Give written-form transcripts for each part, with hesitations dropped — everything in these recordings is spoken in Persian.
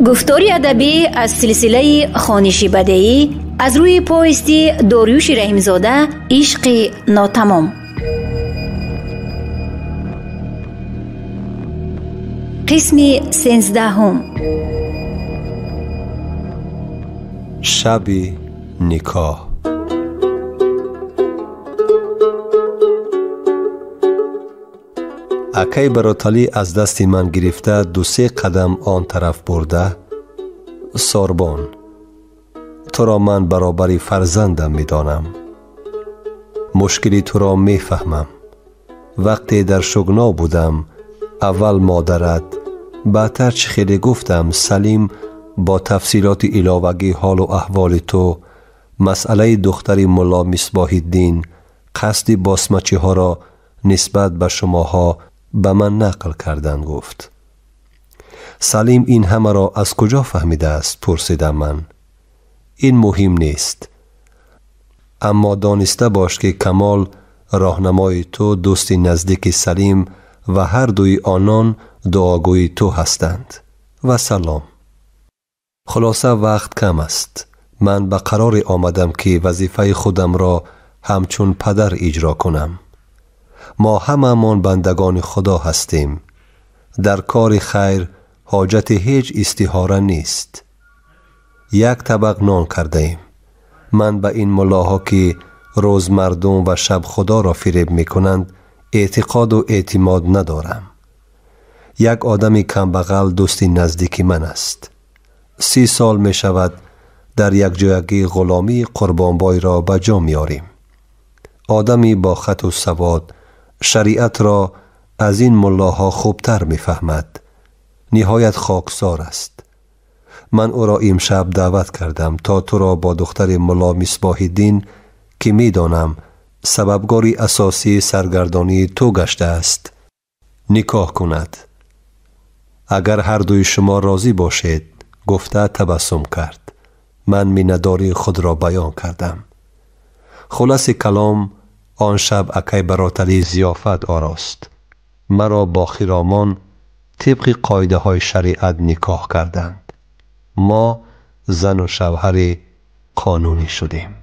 گفتاری ادبی از سلسله خوانشی بدیعی از روی پویستی داریوش رحیمزاده عشق ناتمام. قسم 13. شب نکاح. اکای براتالی از دست من گرفته 2-3 قدم آن طرف برده: ساربان، تو را من برابری فرزندم می دانم. مشکلی تو را می فهمم. وقتی در شگنا بودم اول مادرت، بعدتر چه خیلی گفتم سلیم با تفصیلات علاوگی حال و احوال تو، مسئله دختری ملا مصباح الدین، قصد باسمچی ها را نسبت به شماها به من نقل کردن گفت. سلیم این همه را از کجا فهمیده است؟ پرسیدم من. این مهم نیست، اما دانسته باش که کمال راهنمای تو، دوستی نزدیک سلیم و هر دوی آنان دعاگوی تو هستند. و سلام. خلاصه وقت کم است. من به قرار آمدم که وظیفه خودم را همچون پدر اجرا کنم. ما هممان بندگان خدا هستیم. در کار خیر حاجت هیچ استخاره نیست. یک طبق نان کرده ایم. من به این ملاها که روز مردم و شب خدا را فریب می کنند اعتقاد و اعتماد ندارم. یک آدمی کم بغل دوستی نزدیکی من است. 30 سال می شود در یک جایگی غلامی قربانبای را به جا می آریم. آدمی با خط و سواد شریعت را از این ملاها خوبتر می فهمد. نهایت خاکسار است. من او را امشب دعوت کردم تا تو را با دختر ملا مصباح الدین که می دانم سببگاری اساسی سرگردانی تو گشته است نکاح کند. اگر هر دوی شما راضی باشید، گفته تبسم کرد. من مینه‌داری خود را بیان کردم. خلاص کلام، آن شب اکای براتالی ضیافت آراست. مرا با خرامان طبق قاعده های شریعت نکاح کردند. ما زن و شوهر قانونی شدیم.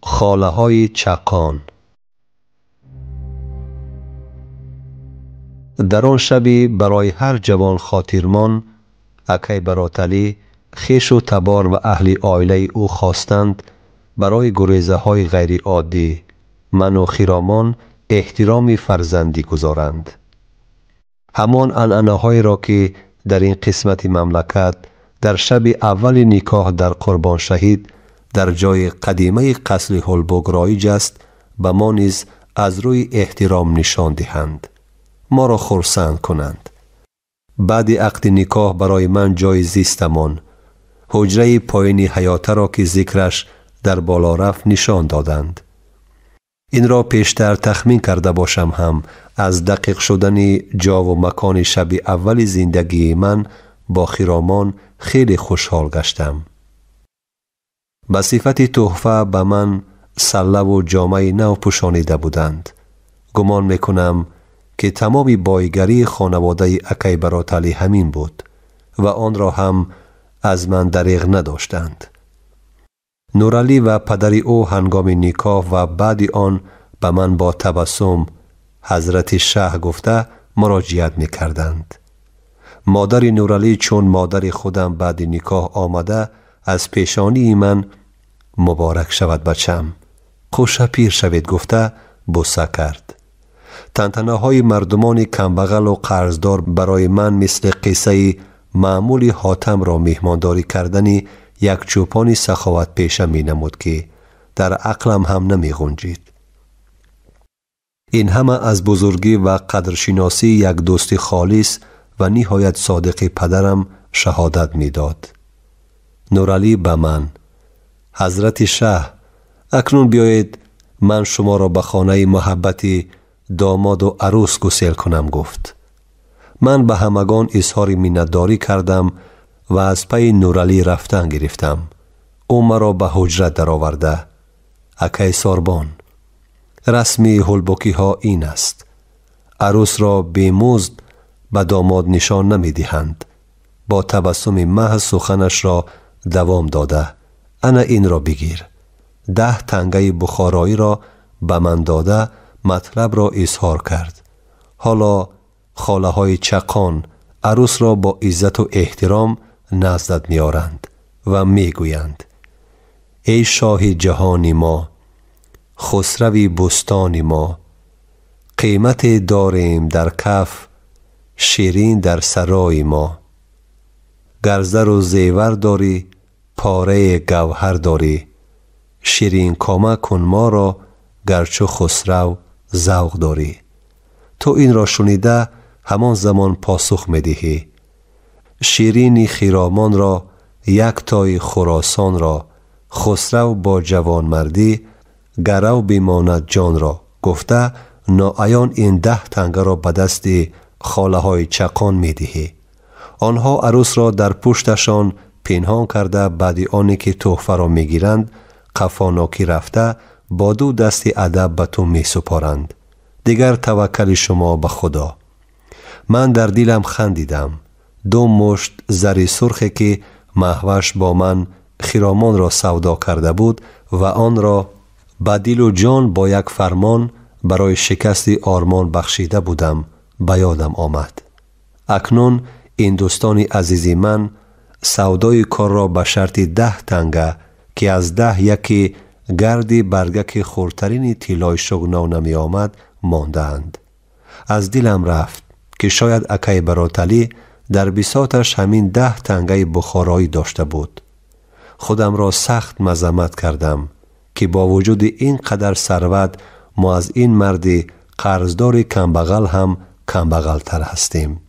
خاله های چقان. در آن شبی برای هر جوان خاطرمان اکای براتالی خویش و تبار و اهل عائله او خواستند برای گریزه های غیر عادی من و خرامان احترام فرزندی گذارند. همان عنعنه های را که در این قسمت مملکت در شب اول نکاح در قربان شهید در جای قدیمه قصر هولبوگ رایج است، به ما نیز از روی احترام نشان دهند، ما را خرسند کنند. بعد عقد نکاح برای من جای زیستمان، حجره پایین حیاته را که ذکرش در بالا رفت نشان دادند. این را پیشتر تخمین کرده باشم هم از دقیق شدن جا و مکان شب اول زندگی من با خرامان خیلی خوشحال گشتم. به صفت تحفه به من سله و جامه نو پوشانیده بودند. گمان میکنم که تمام بایگری خانواده اکای براتالی همین بود و آن را هم از من دریغ نداشتند. نورالی و پدری او هنگام نکاح و بعد آن به من با تبسم حضرت شه گفته مراجعت میکردند. مادر نورالی چون مادر خودم بعد نکاح آمده از پیشانی من مبارک شود بچم، خوش پیر شوید گفته بوسه کرد. تنتنه های مردمان کمبغل و قرضدار برای من مثل قصه معمولی حاتم را میهمانداری کردنی یک چوپانی سخاوت پیشه می نمود که در عقلم هم نمی غنجید. این همه از بزرگی و قدرشناسی یک دوستی خالص و نهایت صادق پدرم شهادت می داد. نورالی به من: حضرت شه، اکنون بیایید من شما را به خانه محبتی داماد و عروس گسیل کنم گفت. من به همگان اظهار منتداری کردم و از پی نورعلی رفتن گرفتم. او مرا به حجره درآورده: اکای ساربان، رسمی هلبکی ها این است: عروس را بی‌مزد به داماد نشان نمی دهند. با تبسم محض سخنش را دوام داده: انا این را بگیر. 10 تنگه بخارایی را به من داده مطلب را اظهار کرد. حالا خاله های چقان عروس را با عزت و احترام نزدت میارند و میگویند: ای شاه جهان ما، خسروی بستان ما، قیمت داریم در کف، شیرین در سرای ما. گرزر و زیور داری، پاره گوهر داری، شیرین کامه کن ما را، گرچه خسرو ذوق داری. تو این را شنیده همان زمان پاسخ میدهی: شیرین خیرامان را، یک تای خراسان را، خسرو با جوان مردی، گرو بیماند جان را. گفته ناعیان این 10 تنگه را به دست خاله های چقان میدهی. آنها عروس را در پشتشان پنهان کرده بعد آنی که تحفه را میگیرند قفاناکی رفته با 2 دست ادب به تو می سپارند. دیگر توکل شما به خدا. من در دلم خندیدم. 2 مشت زری سرخی که مهوش با من خیرامان را سودا کرده بود و آن را به دل و جان با یک فرمان برای شکست آرمان بخشیده بودم به یادم آمد. اکنون این دوستان عزیزی من سودای کار را به شرط 10 تنگه که از 10 یکی گردی برگک خورترین طلای شغنو نمی آمد ماندند. از دلم رفت که شاید اکای براتلی در بساطش همین 10 تنگه بخارایی داشته بود. خودم را سخت مذمت کردم که با وجود این قدر ثروت ما از این مرد قرضدار کمبغل هم کمبغل تر هستیم.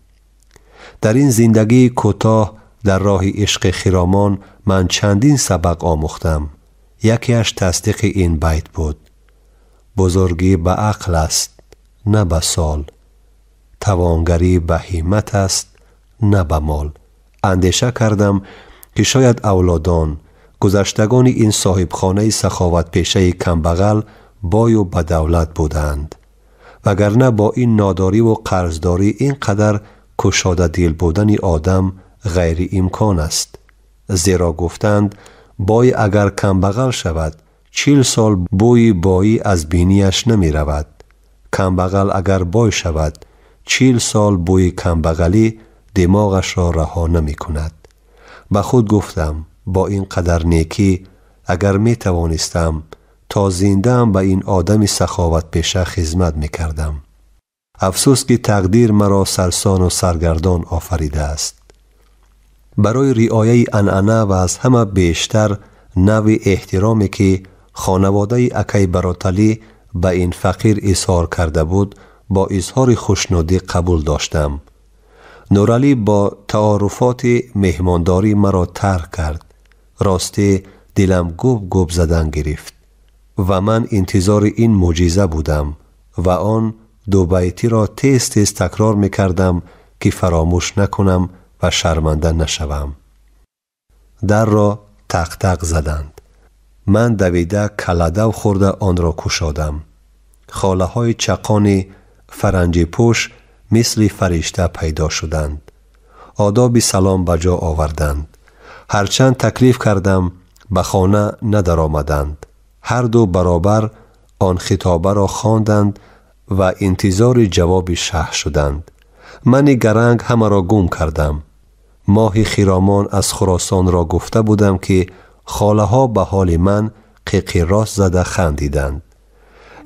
در این زندگی کوتاه در راه عشق خیرامان من چندین سبق آموختم. یکیش تصدیق این بیت بود: بزرگی به عقل است نه به سال، توانگری به همت است نه به مال. اندیشه کردم که شاید اولادان گذشتگان این صاحب خانه سخاوت پیشه کمبغل بای و بدولت بودند، وگرنه با این ناداری و قرضداری اینقدر کشاده دل بودن آدم غیر امکان است. زیرا گفتند بای اگر کمبغل شود 40 سال بوی بایی از بینیش نمی رود. کمبغل اگر بای شود 40 سال بوی کمبغلی دماغش را رها نمی کند. به خود گفتم با این قدر نیکی اگر می توانستم تا زنده‌ام به این آدم سخاوت پیشه خدمت می کردم. افسوس که تقدیر مرا سرسان و سرگردان آفریده است. برای رعایت عنعنه و از همه بیشتر نوع احترامی که خانواده اکای براتلی به این فقیر اظهار کرده بود با اظهار خوشنودی قبول داشتم. نورعلی با تعارفات مهمانداری مرا ترک کرد. راستی دلم گوب گوب زدن گرفت و من انتظار این معجزه بودم و آن 2 بیتی را تیز تیز تکرار می کردم که فراموش نکنم و شرمنده نشوم. در را تق تق زدند. من دویده کلدو خورده آن را کشادم. خاله های چقان فرنجی پوش مثل فرشته پیدا شدند. آداب سلام بجا آوردند. هرچند تکلیف کردم به خانه ندر آمدند. هر 2 برابر آن خطابه را خواندند و انتظار جواب شه شدند. من گرنگ همه را گم کردم. ماه خیرامان از خراسان را گفته بودم که خاله ها به حال من قیقی راست زده خندیدند.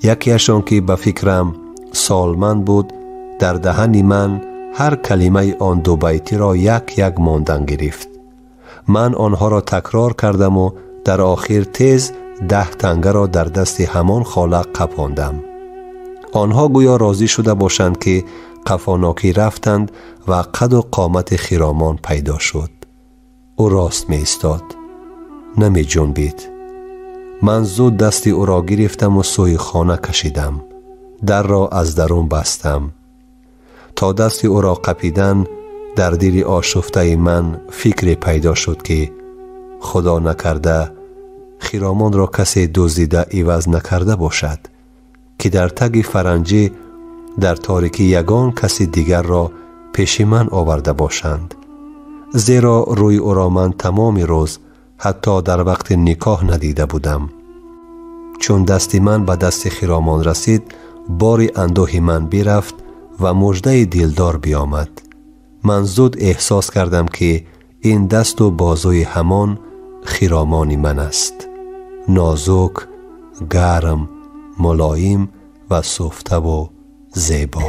یکیشان که به فکرم سالمند بود در دهن من هر کلمه آن 2 بیتی را یک یک ماندن گرفت. من آنها را تکرار کردم و در آخر تیز 10 تنگه را در دست همان خاله قپاندم. آنها گویا راضی شده باشند که قفاناکی رفتند و قد و قامت خیرامان پیدا شد. او راست می ایستاد، نمی جنبید. من زود دستی او را گرفتم و سوی خانه کشیدم. در را از درون بستم. تا دست او را قپیدن در دل آشفته من فکری پیدا شد که خدا نکرده خرامان را کسی دزدیده عوض نکرده باشد که در تگ فرنجی در تاریکی یگان کسی دیگر را پیش من آورده باشند. زیرا روی او را من تمام روز حتی در وقت نکاح ندیده بودم. چون دست من به دست خرامان رسید، بار اندوه من برفت و مژده دلدار بیامد. من زود احساس کردم که این دست و بازوی همان خرامان من است. نازک، گرم، ملایم و سفته و زیبا.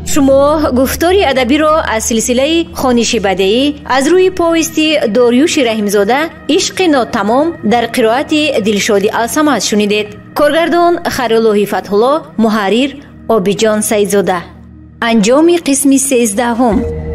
شما گفتاری ادبی را از سلسله خوانش بدیعی از روی پویستی داریوش رحیمزاده عشق ناتمام در قرائت دلشادی الصمد شنیدید. کارگردان خیرالله فتح‌الله، محرر عابدجان سعیدزاده. انجام قسم 13